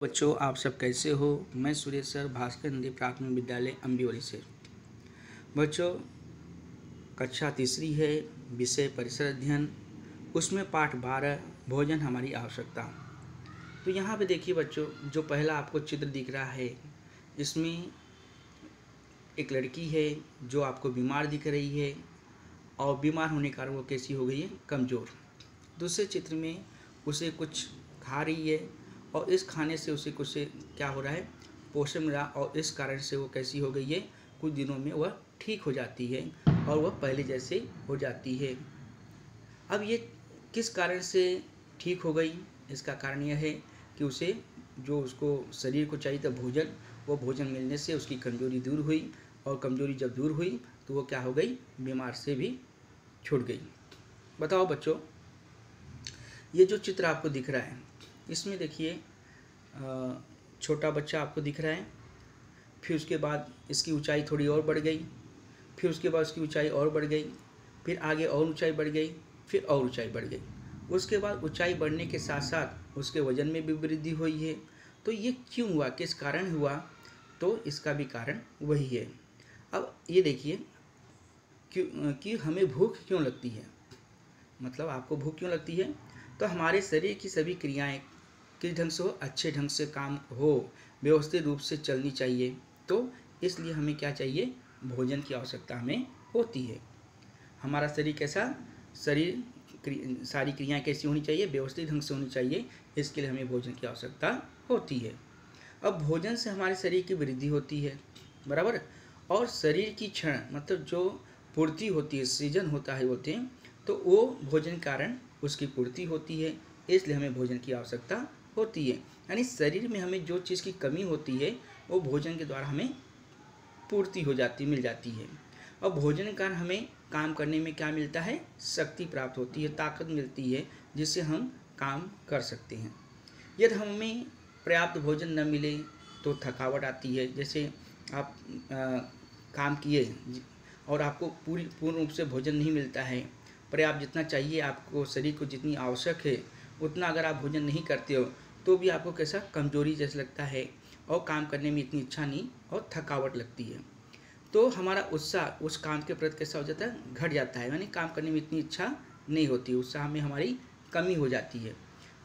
बच्चों, आप सब कैसे हो। मैं सुरेश सर, भास्कर नदी प्राथमिक विद्यालय अम्बिवली से। बच्चों, कक्षा तीसरी है, विषय परिसर अध्ययन, उसमें पाठ 12 भोजन हमारी आवश्यकता। तो यहाँ पे देखिए बच्चों, जो पहला आपको चित्र दिख रहा है, इसमें एक लड़की है जो आपको बीमार दिख रही है और बीमार होने के कारण वो कैसी हो गई है, कमज़ोर। दूसरे चित्र में उसे कुछ खा रही है और इस खाने से उसे कुछ क्या हो रहा है, पोषण मिला, और इस कारण से वो कैसी हो गई है, कुछ दिनों में वह ठीक हो जाती है और वह पहले जैसे हो जाती है। अब ये किस कारण से ठीक हो गई, इसका कारण यह है कि उसे जो उसको शरीर को चाहिए था भोजन, वो भोजन मिलने से उसकी कमज़ोरी दूर हुई, और कमज़ोरी जब दूर हुई तो वो क्या हो गई, बीमार से भी छूट गई। बताओ बच्चों, ये जो चित्र आपको दिख रहा है, इसमें देखिए छोटा बच्चा आपको दिख रहा है, फिर उसके बाद इसकी ऊंचाई थोड़ी और बढ़ गई, फिर उसके बाद उसकी ऊंचाई और बढ़ गई, फिर आगे और ऊंचाई बढ़ गई, फिर और ऊंचाई बढ़ गई। उसके बाद ऊंचाई बढ़ने के साथ साथ उसके वजन में भी वृद्धि हुई है। तो ये क्यों हुआ, किस कारण हुआ, तो इसका भी कारण वही है। अब ये देखिए कि हमें भूख क्यों लगती है, मतलब आपको भूख क्यों लगती है, तो हमारे शरीर की सभी क्रियाएं किस ढंग से हो, अच्छे ढंग से काम हो, व्यवस्थित रूप से चलनी चाहिए। तो इसलिए हमें क्या चाहिए, भोजन की आवश्यकता हमें होती है। हमारा शरीर कैसा, सारी क्रियाएं कैसी होनी चाहिए, व्यवस्थित ढंग से होनी चाहिए, इसके लिए हमें भोजन की आवश्यकता होती है। अब भोजन से हमारे शरीर की वृद्धि होती है, बराबर, और शरीर की क्षण मतलब जो पूर्ति होती है, सीजन होता है बोलते हैं, तो वो भोजन के कारण उसकी पूर्ति होती है, इसलिए हमें भोजन की आवश्यकता होती है। यानी शरीर में हमें जो चीज़ की कमी होती है वो भोजन के द्वारा हमें पूर्ति हो जाती, मिल जाती है। और भोजन के कारण हमें काम करने में क्या मिलता है, शक्ति प्राप्त होती है, ताकत मिलती है, जिससे हम काम कर सकते हैं। यदि हमें पर्याप्त भोजन न मिले तो थकावट आती है। जैसे आप काम किए और आपको पूर्ण रूप से भोजन नहीं मिलता है, पर्याप्त जितना चाहिए आपको, शरीर को जितनी आवश्यक है उतना अगर आप भोजन नहीं करते हो तो भी आपको कैसा, कमजोरी जैसा लगता है और काम करने में इतनी इच्छा नहीं और थकावट लगती है। तो हमारा उत्साह उस काम के प्रति कैसा हो जाता है, घट जाता है, यानी काम करने में इतनी इच्छा नहीं होती, उत्साह में हमारी कमी हो जाती है।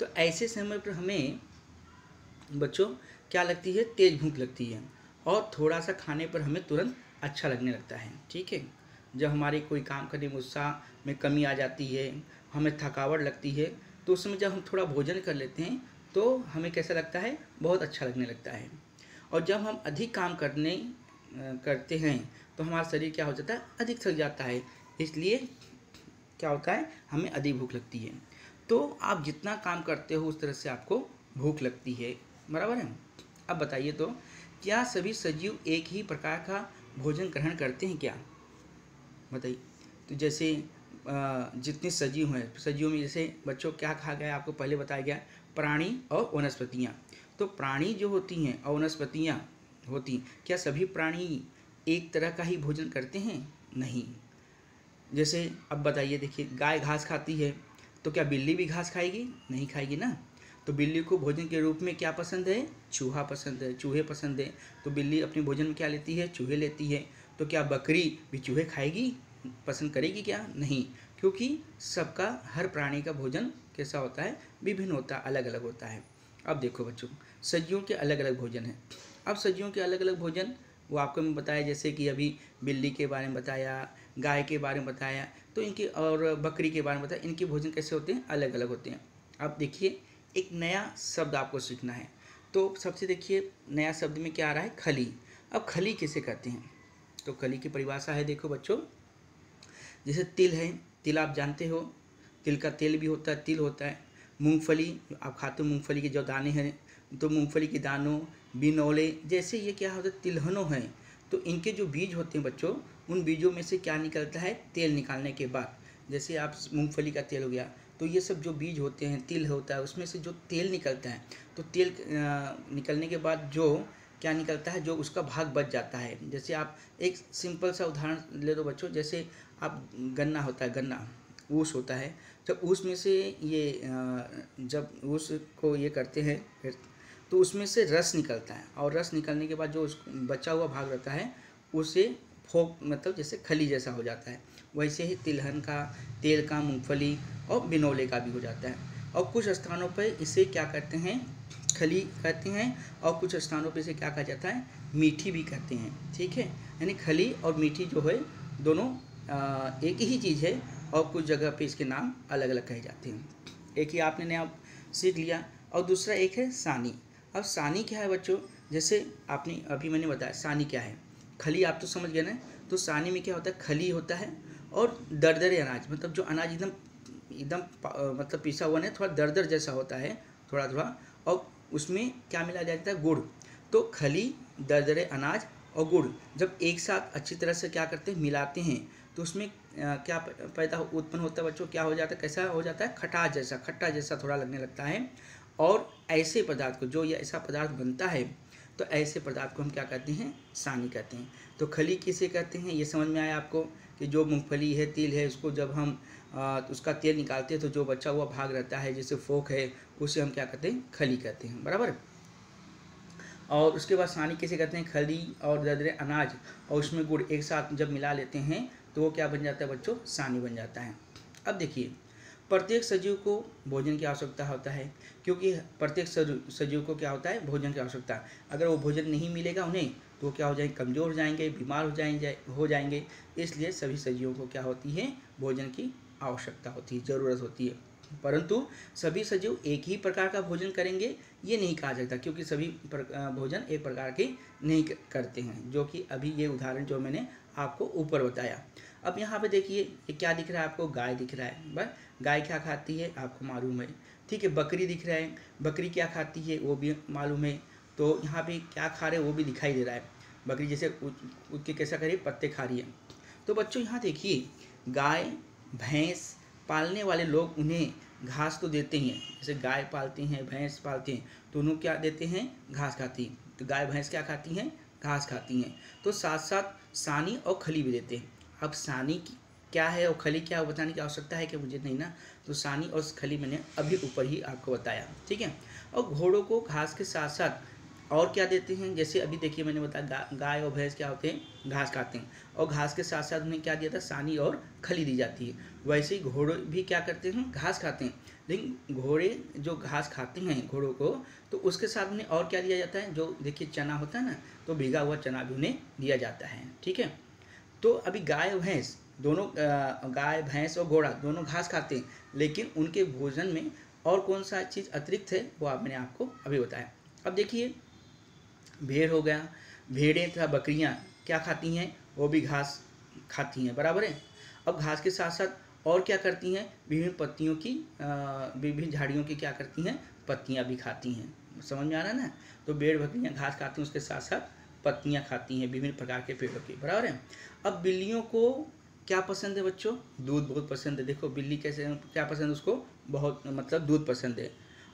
तो ऐसे समय पर हमें बच्चों क्या लगती है, तेज भूख लगती है, और थोड़ा सा खाने पर हमें तुरंत अच्छा लगने लगता है। ठीक है, जब हमारे कोई काम करने में उत्साह में कमी आ जाती है, हमें थकावट लगती है, तो उस समय जब हम थोड़ा भोजन कर लेते हैं तो हमें कैसा लगता है, बहुत अच्छा लगने लगता है। और जब हम अधिक काम करते हैं तो हमारा शरीर क्या हो जाता है, अधिक थक जाता है, इसलिए क्या होता है, हमें अधिक भूख लगती है। तो आप जितना काम करते हो उस तरह से आपको भूख लगती है, बराबर है। अब बताइए तो, क्या सभी सजीव एक ही प्रकार का भोजन ग्रहण करते हैं क्या, बताइए। तो जैसे जितने सजीव हैं, सजीवों में जैसे बच्चों क्या कहा गया, आपको पहले बताया गया, प्राणी और वनस्पतियाँ। तो प्राणी जो होती हैं और वनस्पतियाँ होती, क्या सभी प्राणी एक तरह का ही भोजन करते हैं, नहीं। जैसे अब बताइए, देखिए गाय घास खाती है, तो क्या बिल्ली भी घास खाएगी, नहीं खाएगी ना। तो बिल्ली को भोजन के रूप में क्या पसंद है, चूहा पसंद है, चूहे पसंद है, तो बिल्ली अपने भोजन में क्या लेती है, चूहे लेती है। तो क्या बकरी भी चूहे खाएगी, पसंद करेगी क्या, नहीं, क्योंकि सबका, हर प्राणी का भोजन कैसा होता है, विभिन्न होता है, अलग अलग होता है। अब देखो बच्चों, सजियों के अलग अलग भोजन हैं। अब सजियों के अलग अलग भोजन वो आपको मैं बताया, जैसे कि अभी बिल्ली के बारे में बताया, गाय के बारे में बताया, तो इनके, और बकरी के बारे में बताया, इनके भोजन कैसे होते हैं, अलग अलग होते हैं। अब देखिए, एक नया शब्द आपको सीखना है। तो सबसे देखिए, नया शब्द में क्या आ रहा है, खली। अब खली किसे कहते हैं, तो खली की परिभाषा है, देखो बच्चों, जैसे तिल है, तिल आप जानते हो, तिल का तेल भी होता है, तिल होता है। मूंगफली, आप खाते हो मूंगफली के जो दाने हैं, तो मूंगफली के दानों, बिनौले, जैसे ये क्या होता है, तिलहनों हैं। तो इनके जो बीज होते हैं बच्चों, उन बीजों में से क्या निकलता है, तेल निकालने के बाद, जैसे आप मूंगफली का तेल हो गया, तो ये सब जो बीज होते हैं, तिल होता है, उसमें से जो तेल निकलता है, तो तेल निकलने के बाद जो क्या निकलता है, जो उसका भाग बच जाता है। जैसे आप एक सिंपल सा उदाहरण ले दो बच्चों, जैसे आप गन्ना होता है, गन्ना ऊस होता है, जब ऊस में से ये जब ऊस को ये करते हैं, फिर तो उसमें से रस निकलता है, और रस निकलने के बाद जो बचा हुआ भाग रहता है उसे फोक मतलब जैसे खली जैसा हो जाता है। वैसे ही तिलहन का, तेल का, मूंगफली और बिनौले का भी हो जाता है। और कुछ स्थानों पर इसे क्या कहते हैं, खली कहते हैं, और कुछ स्थानों पर इसे क्या कहा जाता है, मीठी भी कहते हैं। ठीक है, यानी खली और मीठी जो है दोनों एक ही चीज़ है, और कुछ जगह पे इसके नाम अलग अलग कहे जाते हैं। एक ही आपने नया सीख लिया। और दूसरा एक है सानी। अब सानी क्या है बच्चों, जैसे आपने अभी मैंने बताया सानी क्या है, खली आप तो समझ गए ना। तो सानी में क्या होता है, खली होता है और दरदरे अनाज, मतलब जो अनाज एकदम एकदम मतलब पिसा हुआ नहीं, थोड़ा दरदर जैसा होता है, थोड़ा थोड़ा, और उसमें क्या मिला जाता है, गुड़। तो खली, दरदरे अनाज और गुड़ जब एक साथ अच्छी तरह से क्या करते हैं, मिलाते हैं, तो उसमें क्या पैदा उत्पन्न होता है बच्चों, क्या हो जाता है, कैसा हो जाता है, खटास जैसा, खट्टा जैसा थोड़ा लगने लगता है। और ऐसे पदार्थ को, जो ये ऐसा पदार्थ बनता है, तो ऐसे पदार्थ को हम क्या कहते हैं, सानी कहते हैं। तो खली किसे कहते हैं, ये समझ में आया आपको, कि जो मूंगफली है, तिल है, उसको जब हम उसका तेल निकालते हैं तो जो बचा हुआ भाग रहता है, जैसे फोक है, उसे हम क्या कहते हैं, खली कहते हैं, बराबर। और उसके बाद सानी किसे कहते हैं, खली और दरदरे अनाज और उसमें गुड़ एक साथ जब मिला लेते हैं तो वो क्या बन जाता है बच्चों, सानी बन जाता है। अब देखिए, प्रत्येक सजीव को भोजन की आवश्यकता होता है, क्योंकि प्रत्येक सजीव को क्या होता है, भोजन की आवश्यकता। अगर वो भोजन नहीं मिलेगा उन्हें तो क्या हो जाएंगे, कमज़ोर हो जाएंगे, बीमार हो जाएंगे। इसलिए सभी सजीवों को क्या होती है, भोजन की आवश्यकता होती है, ज़रूरत होती है। परंतु सभी सजीव एक ही प्रकार का भोजन करेंगे ये नहीं कहा जाता, क्योंकि सभी भोजन एक प्रकार के नहीं करते हैं, जो कि अभी ये उदाहरण जो मैंने आपको ऊपर बताया। अब यहाँ पे देखिए, ये क्या दिख रहा है आपको, गाय दिख रहा है। बस गाय क्या खाती है आपको मालूम है, ठीक है। बकरी दिख रहा है, बकरी क्या खाती है वो भी मालूम है। तो यहाँ पे क्या खा रहे हैं वो भी दिखाई दे रहा है। बकरी जैसे उठ के कैसा करिए, पत्ते खा रही है। तो बच्चों यहाँ देखिए, गाय भैंस पालने वाले लोग उन्हें घास तो देते ही हैं, जैसे गाय पालते हैं, भैंस पालते हैं, तो उन्हें क्या देते हैं, घास खाती हैं। तो गाय भैंस क्या खाती हैं, घास खाती हैं। तो साथ साथ सानी और खली भी देते हैं। अब सानी क्या है और खली क्या है बताने की आवश्यकता है कि मुझे नहीं ना। तो सानी और खली मैंने अभी ऊपर ही आपको बताया, ठीक है। और घोड़ों को घास के साथ साथ और क्या देते हैं, जैसे अभी देखिए मैंने बताया गाय और भैंस क्या होते हैं, घास खाते हैं, और घास के साथ साथ उन्हें क्या दिया था, सानी और खली दी जाती है। वैसे ही घोड़े भी क्या करते हैं, घास खाते हैं। लेकिन घोड़े जो घास खाते हैं घोड़ों को, तो उसके साथ उन्हें और क्या दिया जाता है, जो देखिए चना होता है ना, तो भीगा हुआ चना भी उन्हें दिया जाता है, ठीक है। तो अभी गाय और भैंस दोनों, गाय भैंस और घोड़ा दोनों घास खाते हैं, लेकिन उनके भोजन में और कौन सा चीज़ अतिरिक्त है वो मैंने आपको अभी बताया। अब देखिए, भेड़ हो गया, भेड़ें तथा बकरियां क्या खाती हैं, वो भी घास खाती हैं, बराबर है। अब घास के साथ साथ और क्या करती हैं, विभिन्न पत्तियों की, विभिन्न झाड़ियों की क्या करती हैं, पत्तियां भी खाती हैं। समझ में आ रहा है ना। तो भेड़ बकरियां घास खाती हैं, उसके साथ साथ पत्तियां खाती हैं विभिन्न प्रकार के पेड़ों की, बराबर है। अब बिल्लियों को क्या पसंद है बच्चों, दूध बहुत पसंद है। देखो बिल्ली कैसे, क्या पसंद है उसको, बहुत मतलब दूध पसंद है।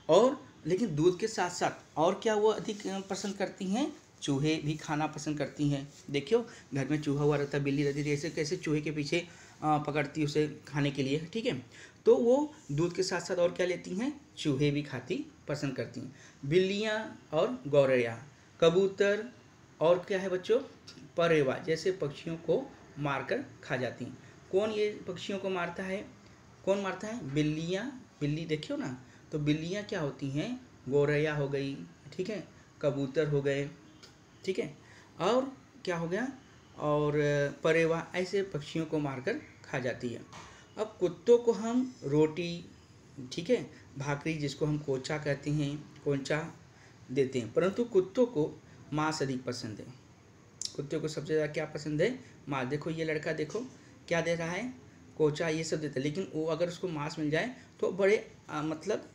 और लेकिन दूध के साथ साथ और क्या वो अधिक पसंद करती हैं, चूहे भी खाना पसंद करती हैं। देखियो, घर में चूहा हुआ रहता है, बिल्ली रहती है, ऐसे कैसे चूहे के पीछे पकड़ती उसे खाने के लिए, ठीक है। तो वो दूध के साथ साथ और क्या लेती हैं, चूहे भी खाती पसंद करती हैं। बिल्लियाँ और गौरैया, कबूतर और क्या है बच्चों, परेवा जैसे पक्षियों को मारकर खा जाती हैं। कौन ये पक्षियों को मारता है, कौन मारता है, बिल्लियाँ। बिल्ली देखियो ना, तो बिल्लियाँ क्या होती हैं, गौरैया हो गई, ठीक है, कबूतर हो गए, ठीक है, और क्या हो गया, और परेवा, ऐसे पक्षियों को मारकर खा जाती है। अब कुत्तों को हम रोटी, ठीक है, भाकरी जिसको हम कोचा कहते हैं, कोंचा देते हैं, परंतु कुत्तों को मांस अधिक पसंद है। कुत्तों को सबसे ज़्यादा क्या पसंद है, मांस। देखो ये लड़का देखो क्या दे रहा है, कोचा ये सब देता है, लेकिन वो अगर उसको मांस मिल जाए तो बड़े मतलब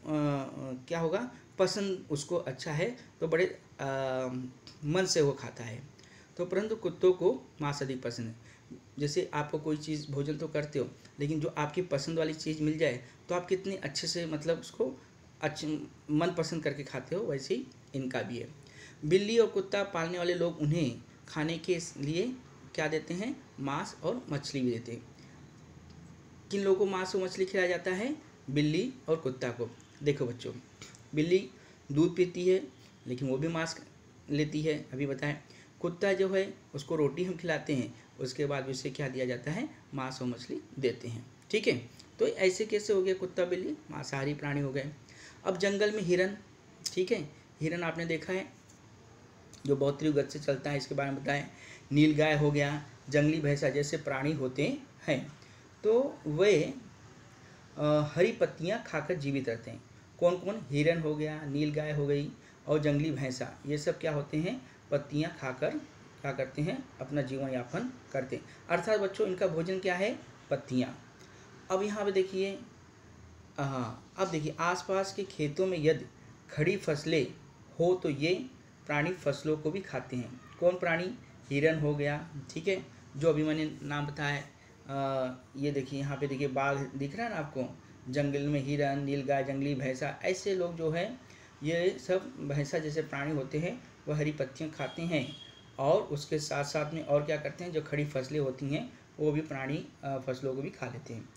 क्या होगा, पसंद उसको अच्छा है, तो बड़े मन से वो खाता है। तो परंतु कुत्तों को मांस अधिक पसंद है। जैसे आपको कोई चीज़ भोजन तो करते हो, लेकिन जो आपकी पसंद वाली चीज़ मिल जाए तो आप कितने अच्छे से मतलब उसको अच्छे मन पसंद करके खाते हो, वैसे ही इनका भी है। बिल्ली और कुत्ता पालने वाले लोग उन्हें खाने के लिए क्या देते हैं, मांस और मछली भी देते हैं। किन लोगों को मांस और मछली खिलाया जाता है, बिल्ली और कुत्ता को। देखो बच्चों, बिल्ली दूध पीती है, लेकिन वो भी मांस लेती है, अभी बताएं। कुत्ता जो है उसको रोटी हम खिलाते हैं, उसके बाद उसे क्या दिया जाता है, मांस और मछली देते हैं। ठीक है, तो ऐसे कैसे हो गया, कुत्ता बिल्ली मांसाहारी प्राणी हो गए। अब जंगल में हिरन, ठीक है, हिरन आपने देखा है जो बहुत तीव्र गति से चलता है, इसके बारे में बताएं। नीलगाय हो गया, जंगली भैंसा जैसे प्राणी होते हैं, तो वे हरी पत्तियां खाकर जीवित रहते हैं। कौन कौन, हिरन हो गया, नीलगाय हो गई और जंगली भैंसा, ये सब क्या होते हैं, पत्तियां खाकर क्या करते हैं, अपना जीवन यापन करते हैं। अर्थात बच्चों इनका भोजन क्या है, पत्तियां। अब यहाँ पे देखिए, अब देखिए आसपास के खेतों में यदि खड़ी फसलें हो तो ये प्राणी फसलों को भी खाते हैं। कौन प्राणी, हिरन हो गया, ठीक है, जो अभी मैंने नाम बताया। ये देखिए यहाँ पे देखिए बाघ दिख रहा है ना आपको, जंगल में हिरन, नीलगाय, जंगली भैंसा, ऐसे लोग जो है ये सब भैंसा जैसे प्राणी होते हैं, वह हरी पत्तियाँ खाते हैं और उसके साथ साथ में और क्या करते हैं, जो खड़ी फसलें होती हैं वो भी प्राणी फसलों को भी खा लेते हैं।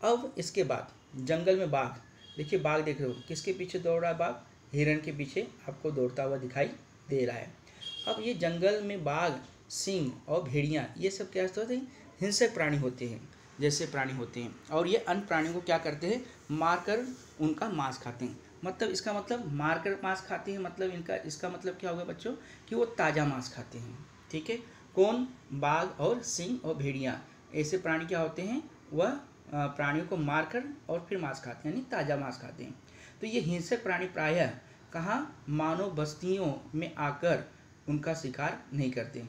अब इसके बाद जंगल में बाघ, देखिए बाघ देख रहे हो किसके पीछे दौड़ रहा है, बाघ हिरन के पीछे आपको दौड़ता हुआ दिखाई दे रहा है। अब ये जंगल में बाघ, सिंह और भेड़िया, ये सब क्या होते हैं, हिंसक प्राणी होते हैं, जैसे प्राणी होते हैं, और ये अन्य प्राणियों को क्या करते हैं, मारकर उनका मांस खाते हैं। मतलब इसका मतलब मारकर मांस खाते हैं, मतलब इनका इसका मतलब क्या होगा बच्चों, कि वो ताज़ा मांस खाते हैं। ठीक है, कौन, बाघ और सिंह और भेड़िया, ऐसे प्राणी क्या होते हैं, वह प्राणियों को मारकर और फिर मांस खाते हैं, यानी ताज़ा मांस खाते हैं। तो ये हिंसक प्राणी प्रायः कहाँ, मानव बस्तियों में आकर उनका शिकार नहीं करते।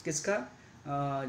किसका,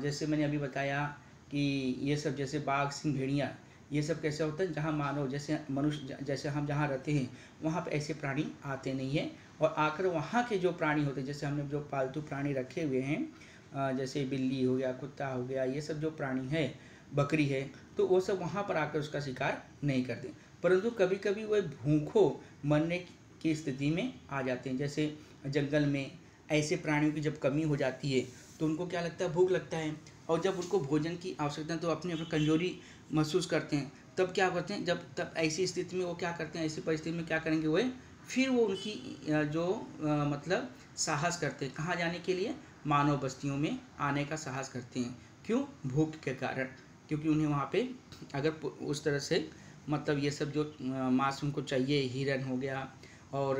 जैसे मैंने अभी बताया कि ये सब जैसे बाघ, सिंह, भेड़िया, ये सब कैसे होता है, जहाँ मानव जैसे मनुष्य जैसे हम जहाँ रहते हैं वहाँ पे ऐसे प्राणी आते नहीं हैं, और आकर वहाँ के जो प्राणी होते हैं, जैसे हमने जो पालतू प्राणी रखे हुए हैं, जैसे बिल्ली हो गया, कुत्ता हो गया, ये सब जो प्राणी है, बकरी है, तो वो सब वहाँ पर आकर उसका शिकार नहीं करते, परंतु कभी कभी वह भूखों मरने की स्थिति में आ जाते हैं। जैसे जंगल में ऐसे प्राणियों की जब कमी हो जाती है तो उनको क्या लगता है, भूख लगता है, और जब उनको भोजन की आवश्यकता है तो अपनी अपनी कमजोरी महसूस करते हैं, तब क्या करते हैं, जब तब ऐसी स्थिति में वो क्या करते हैं, ऐसी परिस्थिति में क्या करेंगे, वो फिर वो उनकी जो मतलब साहस करते हैं, कहाँ जाने के लिए, मानव बस्तियों में आने का साहस करते हैं। क्यों, भूख के कारण, क्योंकि उन्हें वहाँ पे अगर उस तरह से मतलब ये सब जो मांस उनको चाहिए, हिरन हो गया और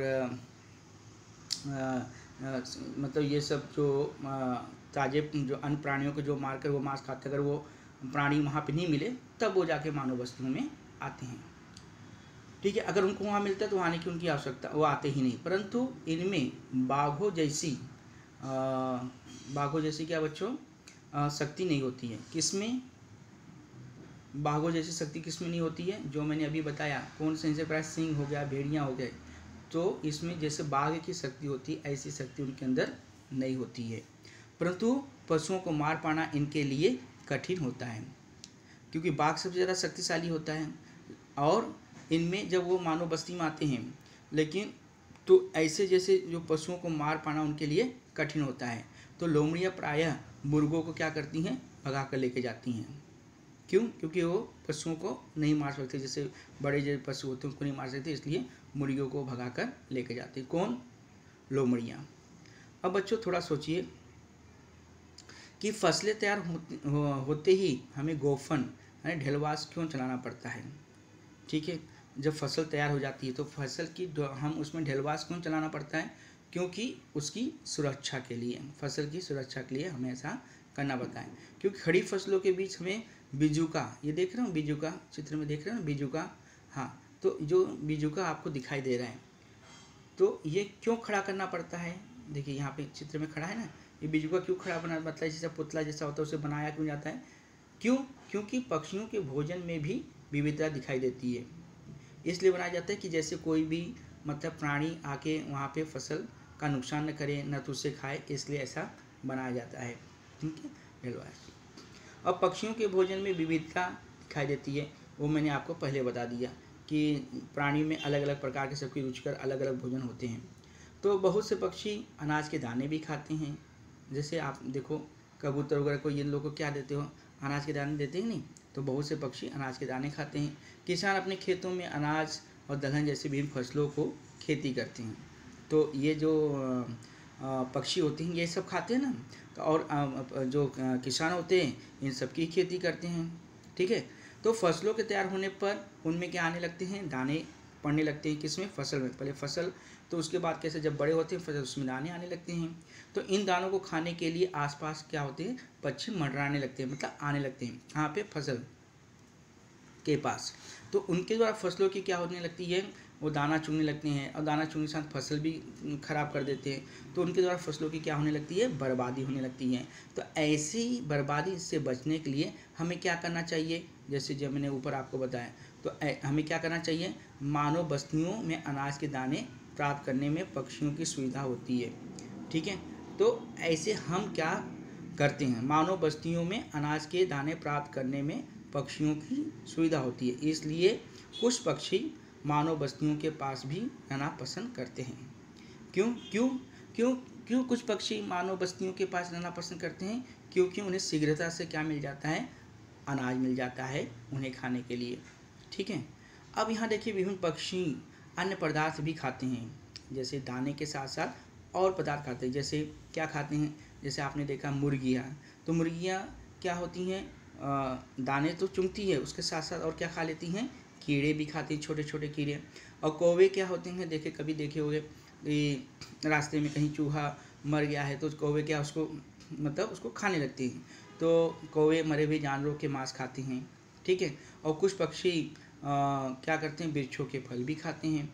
मतलब ये सब जो ताजे जो अन्य प्राणियों को जो मारकर वो मांस खाते, अगर वो प्राणी वहाँ पे नहीं मिले तब वो जाके मानव बस्तियों में आते हैं। ठीक है, अगर उनको वहाँ मिलता है तो आने की उनकी आवश्यकता, वो आते ही नहीं। परंतु इनमें बाघों जैसी क्या बच्चों, शक्ति नहीं होती है। किसमें, बाघों जैसी शक्ति किसमें नहीं होती है, जो मैंने अभी बताया, कौन से प्राय सिंह हो गया, भेड़िया हो गए, तो इसमें जैसे बाघ की शक्ति होती है ऐसी शक्ति उनके अंदर नहीं होती है। परंतु पशुओं को मार पाना इनके लिए कठिन होता है, क्योंकि बाघ सबसे ज़्यादा शक्तिशाली होता है, और इनमें जब वो मानव बस्ती में आते हैं, लेकिन तो ऐसे जैसे जो पशुओं को मार पाना उनके लिए कठिन होता है, तो लोमड़ियाँ प्रायः मुर्गों को क्या करती हैं, भगा कर लेके जाती हैं। क्यों, क्योंकि वो पशुओं को नहीं मार सकते, जैसे बड़े जो पशु होते हैं उनको नहीं मार सकते, इसलिए मुर्गियों को भगा कर लेके जाते हैं। कौन, लोमड़ियाँ। अब बच्चों थोड़ा सोचिए कि फसलें तैयार होते ही हमें गोफन यानी ढेलवास क्यों चलाना पड़ता है। ठीक है, जब फसल तैयार हो जाती है तो फसल की हम उसमें ढेलवास क्यों चलाना पड़ता है, क्योंकि उसकी सुरक्षा के लिए, फसल की सुरक्षा के लिए हमें ऐसा करना पड़ता है। क्योंकि खड़ी फसलों के बीच हमें बीजुका, ये देख रहे हो बीजुका, चित्र में देख रहे हो ना बीजुका, हाँ, तो जो बीजुका आपको दिखाई दे रहा है, तो ये क्यों खड़ा करना पड़ता है, देखिए यहाँ पे चित्र में खड़ा है ना, ये बीजुका क्यों खड़ा बना, मतलब जैसा पुतला जैसा होता है उसे बनाया क्यों जाता है, क्यों, क्योंकि पक्षियों के भोजन में भी विविधता दिखाई देती है, इसलिए बनाया जाता है कि जैसे कोई भी मतलब प्राणी आके वहाँ पे फसल का नुकसान न करे, न तो उसे खाए, इसलिए ऐसा बनाया जाता है। ठीक है, ढेलवास। अब पक्षियों के भोजन में विविधता दिखाई देती है, वो मैंने आपको पहले बता दिया कि प्राणी में अलग अलग प्रकार के सबकी रुचिकर अलग अलग भोजन होते हैं। तो बहुत से पक्षी अनाज के दाने भी खाते हैं, जैसे आप देखो कबूतर वगैरह को, इन लोगों को क्या देते हो, अनाज के दाने देते हैं नहीं, तो बहुत से पक्षी अनाज के दाने खाते हैं। किसान अपने खेतों में अनाज और दलहन जैसे विभिन्न फसलों को खेती करते हैं। तो ये जो पक्षी होते हैं ये सब खाते हैं ना, तो और जो किसान होते हैं इन सब की खेती करते हैं, ठीक है। तो फसलों के तैयार होने पर उनमें क्या आने लगते हैं, दाने पड़ने लगते हैं। किसमें, फसल में। पहले फसल, तो उसके बाद कैसे जब बड़े होते हैं फसल उसमें दाने आने लगते हैं। तो इन दानों को खाने के लिए आसपास क्या होते हैं, पक्षी मंडराने लगते हैं, मतलब आने लगते हैं कहाँ पे, फसल के पास। तो उनके द्वारा फसलों की क्या होने लगती है, वो दाना चुगने लगते हैं, और दाना चुगने के साथ फसल भी खराब कर देते हैं। तो उनके द्वारा फसलों की क्या होने लगती है, बर्बादी होने लगती है। तो ऐसी बर्बादी से बचने के लिए हमें क्या करना चाहिए, जैसे जब मैंने ऊपर आपको बताया, तो हमें क्या करना चाहिए, मानव बस्तियों में अनाज के दाने प्राप्त करने में पक्षियों की सुविधा होती है, ठीक है। तो ऐसे हम क्या करते हैं, मानव बस्तियों में अनाज के दाने प्राप्त करने में पक्षियों की सुविधा होती है, इसलिए कुछ पक्षी मानव बस्तियों के पास भी रहना पसंद करते हैं। क्यों क्यों क्यों क्यों कुछ पक्षी मानव बस्तियों के पास रहना पसंद करते हैं, क्योंकि उन्हें शीघ्रता से क्या मिल जाता है, अनाज मिल जाता है उन्हें खाने के लिए, ठीक है। अब यहाँ देखिए विभिन्न पक्षी अन्य पदार्थ भी खाते हैं, जैसे दाने के साथ साथ और पदार्थ खाते हैं। जैसे क्या खाते हैं, जैसे आपने देखा मुर्गियाँ, तो मुर्गियाँ क्या होती हैं, दाने तो चुगती है, उसके साथ साथ और क्या खा लेती हैं, कीड़े भी खाती हैं, छोटे छोटे कीड़े। और कौवे क्या होते हैं, देखे कभी देखे होंगे, रास्ते में कहीं चूहा मर गया है तो कौवे क्या उसको मतलब उसको खाने लगती हैं। तो कौवे मरे हुए जानवरों के मांस खाते हैं, ठीक है। और कुछ पक्षी क्या करते हैं, वृक्षों के फल भी खाते हैं।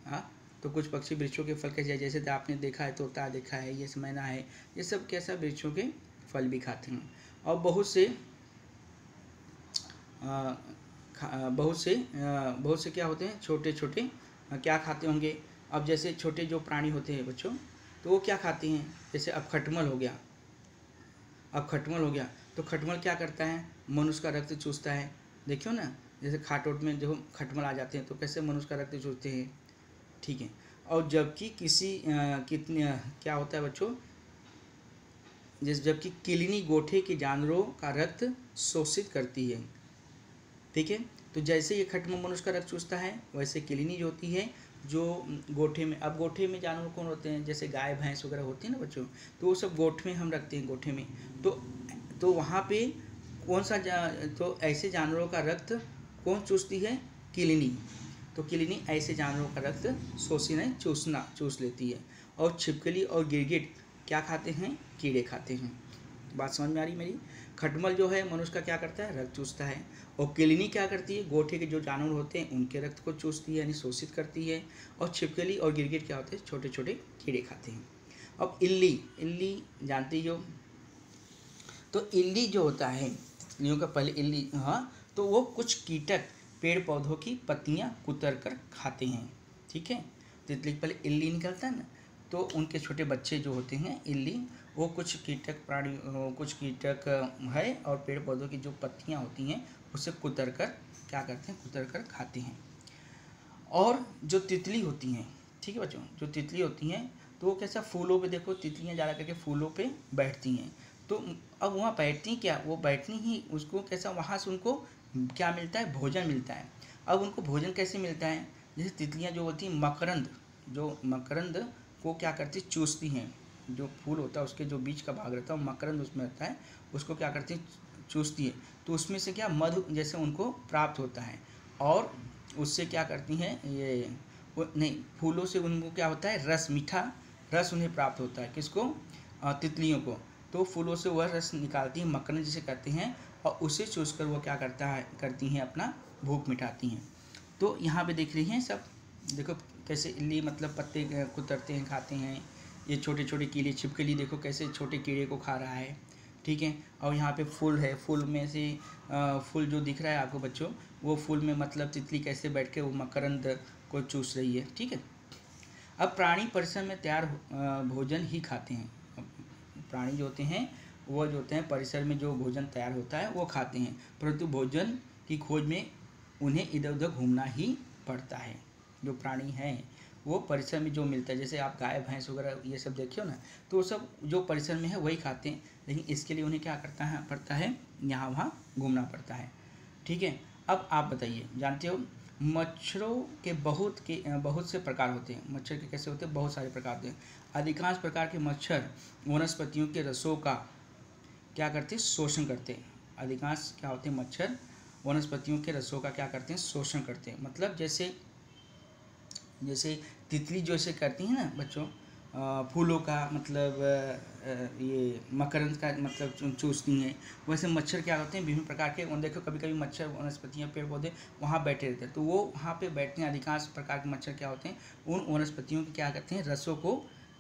हाँ, तो कुछ पक्षी वृक्षों के फल कैसे, जैसे तो आपने देखा है, तोता देखा है, ये मैना है, ये सब कैसा वृक्षों के फल भी खाते हैं। और बहुत से क्या होते हैं, छोटे छोटे क्या खाते होंगे। अब जैसे छोटे जो प्राणी होते हैं बच्चों, तो वो क्या खाते हैं, जैसे अब खटमल हो गया, तो खटमल क्या करता है, मनुष्य का रक्त चूसता है। देखियो ना, जैसे खाटोट में जो खटमल आ जाते हैं तो कैसे मनुष्य का रक्त चूसते हैं, ठीक है। और जबकि क्या होता है बच्चों, जबकि किलनी गोठे के जानवरों का रक्त शोषित करती है, ठीक है। तो जैसे ये खटमल मनुष्य का रक्त चूसता है, वैसे किलनी जो होती है जो गोठे में, अब गोठे में जानवर कौन होते हैं, जैसे गाय भैंस वगैरह होती है ना बच्चों, तो वो सब गोठ में हम रखते हैं, गोठे में। तो वहाँ पे कौन सा तो ऐसे जानवरों का रक्त कौन चूसती है, किलनी। तो किलनी ऐसे जानवरों का रक्त चूस लेती है। और छिपकली और गिरगिट क्या खाते हैं, कीड़े खाते हैं। बात समझ में आ रही मेरी। खटमल जो है मनुष्य का क्या करता है, रक्त चूसता है। और किलनी क्या करती है, गोठे के जो जानवर होते हैं उनके रक्त को चूसती है, यानी शोषित करती है। और छिपकली और गिरगिट क्या होते हैं, छोटे छोटे कीड़े खाते हैं। अब इल्ली जानती हो, तो इल्ली जो होता है, तितलियों का पहले इल्ली, हाँ, तो वो कुछ कीटक पेड़ पौधों की पत्तियां कुतर कर खाते हैं, ठीक है। तितली पहले इल्ली निकलता है ना, तो उनके छोटे बच्चे जो होते हैं इल्ली, वो कुछ कीटक है और पेड़ पौधों की जो पत्तियां होती हैं उसे कुतर कर खाते हैं। और जो तितली होती हैं, ठीक है बच्चों, जो तितली होती हैं तो वो कैसा, फूलों पे देखो तितलियां ज़्यादा करके फूलों पे बैठती हैं। तो अब वहाँ बैठती क्या, वो बैठनी ही, उसको कैसा, वहाँ से उनको क्या मिलता है, भोजन मिलता है। अब उनको भोजन कैसे मिलता है, जैसे तितलियाँ जो होती हैं मकरंद को क्या करती, चूसती हैं। जो फूल होता है उसके जो बीच का भाग रहता है मकरंद उसमें रहता है, उसको क्या करती है, चूसती है। तो उसमें से क्या मधु जैसे उनको प्राप्त होता है। और उससे क्या करती हैं, ये नहीं, फूलों से उनको क्या होता है, रस, मीठा रस उन्हें प्राप्त होता है। किसको, तितलियों को। तो फूलों से वह रस निकालती हैं, मकरंद जिसे कहते हैं, और उसे चूसकर वो क्या करती हैं, अपना भूख मिटाती हैं। तो यहाँ पे देख रही हैं सब, देखो कैसे इल्ली मतलब पत्ते कुतरते हैं, खाते हैं। ये छोटे छोटे कीड़े, छिपकली देखो कैसे छोटे कीड़े को खा रहा है, ठीक है। और यहाँ पे फूल है, फूल में से फूल जो दिख रहा है आपको बच्चों, वो फूल में मतलब तितली कैसे बैठ के वो मकरंद को चूस रही है, ठीक है। अब प्राणी परिसर में तैयार भोजन ही खाते हैं। प्राणी जो होते हैं वो जो होते हैं परिसर में जो भोजन तैयार होता है वो खाते हैं, परंतु भोजन की खोज में उन्हें इधर उधर घूमना ही पड़ता है। जो प्राणी हैं वो परिसर में जो मिलता है, जैसे आप गाय भैंस वगैरह ये सब देखियो ना, तो वो सब जो परिसर में है वही खाते हैं, लेकिन इसके लिए उन्हें क्या पड़ता है, यहाँ वहाँ घूमना पड़ता है, ठीक है। अब आप बताइए, जानते हो मच्छरों के बहुत से प्रकार होते हैं। मच्छर के कैसे होते हैं? बहुत सारे प्रकार होते हैं। अधिकांश प्रकार के मच्छर वनस्पतियों के रसों का क्या करते हैं? शोषण करते हैं। अधिकांश क्या होते हैं? मच्छर वनस्पतियों के रसों का क्या करते हैं? शोषण करते हैं। मतलब जैसे तितली जो ऐसे करती है ना बच्चों, फूलों का मतलब ये मकरंद का मतलब चूसती हैं, वैसे मच्छर क्या होते हैं? विभिन्न प्रकार के, देखो कभी कभी मच्छर वनस्पतियाँ पेड़ पौधे वहाँ बैठे रहते हैं, तो वो वहाँ पे बैठते हैं। अधिकांश प्रकार के मच्छर क्या होते हैं? उन वनस्पतियों के क्या करते हैं? रसों को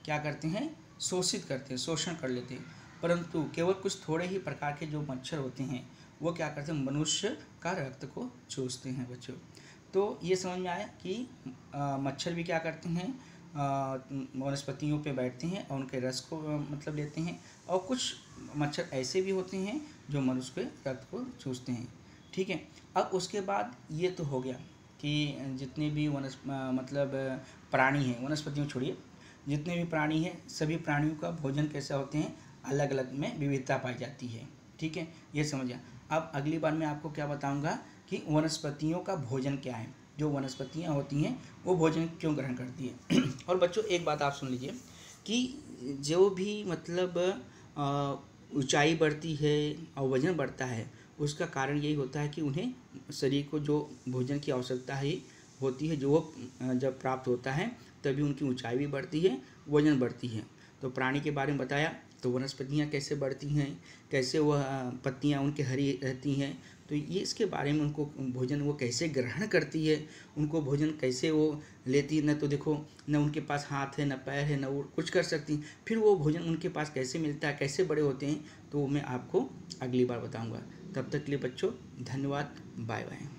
क्या करते हैं? शोषित करते हैं, शोषण कर लेते हैं। परंतु केवल कुछ थोड़े ही प्रकार के जो मच्छर होते हैं वो क्या करते हैं? मनुष्य का रक्त को चूसते हैं बच्चों। तो ये समझ में आया कि मच्छर भी क्या करते हैं? वनस्पतियों पे बैठते हैं और उनके रस को मतलब लेते हैं। और कुछ मच्छर ऐसे भी होते हैं जो मनुष्य के रक्त को चूसते हैं। ठीक है। अब उसके बाद ये तो हो गया कि जितने भी मतलब प्राणी हैं, वनस्पतियों छोड़िए, जितने भी प्राणी हैं सभी प्राणियों का भोजन कैसा होते हैं? अलग अलग में विविधता पाई जाती है। ठीक है, ये समझिए। अब अगली बार मैं आपको क्या बताऊंगा कि वनस्पतियों का भोजन क्या है, जो वनस्पतियाँ होती हैं वो भोजन क्यों ग्रहण करती है। और बच्चों एक बात आप सुन लीजिए कि जो भी मतलब ऊंचाई बढ़ती है और वजन बढ़ता है, उसका कारण यही होता है कि उन्हें शरीर को जो भोजन की आवश्यकता है होती है, जो वो जब प्राप्त होता है तभी उनकी ऊंचाई भी बढ़ती है, वजन बढ़ती है। तो प्राणी के बारे में बताया, तो वनस्पतियाँ कैसे बढ़ती हैं, कैसे वह पत्तियाँ उनके हरी रहती हैं, तो ये इसके बारे में उनको भोजन वो कैसे ग्रहण करती है, उनको भोजन कैसे वो लेती है। न तो देखो न उनके पास हाथ है, न पैर है, न वो कुछ कर सकती, फिर वो भोजन उनके पास कैसे मिलता है, कैसे बड़े होते हैं, तो मैं आपको अगली बार बताऊंगा। तब तक के लिए बच्चों धन्यवाद, बाय बाय।